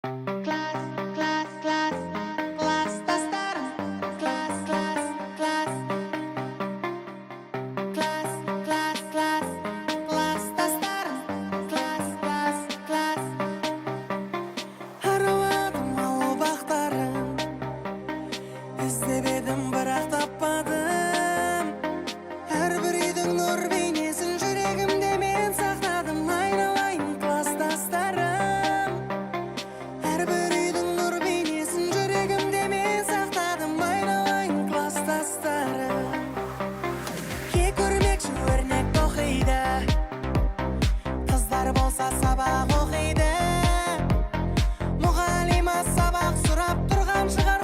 Класс, класс, класс, класстастарым. Класс, класс, класс. Класс, класс, класс, класстастарым. Класс, класс, класс. Араладым ауыл бақтарын, іздеп едім бірақ таппадым. Әрбір үйдің нұр бейнесін жүрегімде мен сақтадым. Айналайын класстастарым, әрбір үйдің нұр бейнесін жүрегімде мен сақтадым. Айналайын класстастарым, ке көрмекші өрнек тоқиды, қыздар болса сабақ оқиды. Мұғалима сабақ сұрап тұрған шығар.